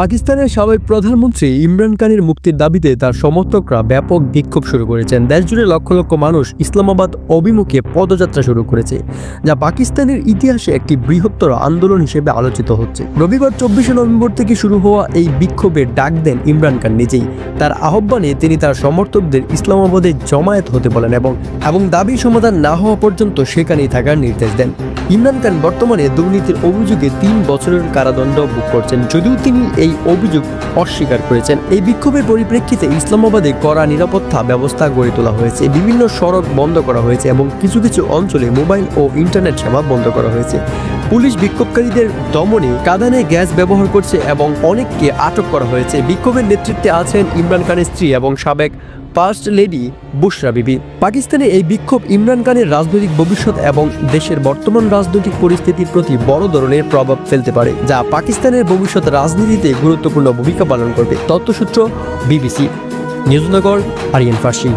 পাকিস্তানের সাবেক প্রধানমন্ত্রী ইমরান খানের মুক্তির দাবিতে তার সমর্থকরা ব্যাপক বিক্ষোভ শুরু করেছেন। দেশজুড়ে লক্ষ লক্ষ মানুষ ইসলামাবাদ অভিমুখে পদযাত্রা শুরু করেছে, যা পাকিস্তানের ইতিহাসে একটি বৃহত্তর আন্দোলন হিসেবে আলোচিত হচ্ছে। রবিবার 24শে নভেম্বর থেকে শুরু হওয়া এই বিক্ষোভের ডাক দেন ইমরান খান নিজেই। তার আহ্বানে তিনি তার সমর্থকদের ইসলামাবাদে জমায়েত হতে বলেন এবং দাবি সমাধান না হওয়া পর্যন্ত সেখানেই থাকার নির্দেশ দেন। ইমরান খান বর্তমানে দুর্নীতির অভিযোগে 3 বছরের কারাদণ্ড ভোগ করছেন, যদিও তিনি এই অভিযোগ অস্বীকার করেছেন। এই বিক্ষোভের পরিপ্রেক্ষিতে ইসলামাবাদে কড়া নিরাপত্তা ব্যবস্থা গড়ে তোলা হয়েছে, বিভিন্ন সড়ক বন্ধ করা হয়েছে এবং কিছু কিছু অঞ্চলে মোবাইল ও ইন্টারনেট সেবা বন্ধ করা হয়েছে। পুলিশ বিক্ষোভকারীদের দমনে কাঁদানে গ্যাস ব্যবহার করছে এবং অনেককে আটক করা হয়েছে। বিক্ষোভের নেতৃত্বে আছেন ইমরান খানের স্ত্রী এবং সাবেক ফার্স্ট লেডি বুশরা বিবি। পাকিস্তানে এই বিক্ষোভ ইমরান খানের রাজনৈতিক ভবিষ্যৎ এবং দেশের বর্তমান রাজনৈতিক পরিস্থিতির প্রতি বড় ধরনের প্রভাব ফেলতে পারে, যা পাকিস্তানের ভবিষ্যৎ রাজনীতিতে গুরুত্বপূর্ণ ভূমিকা পালন করবে। তথ্যসূত্র BBC, নিউজনগর, আরিয়ান ফার্সি।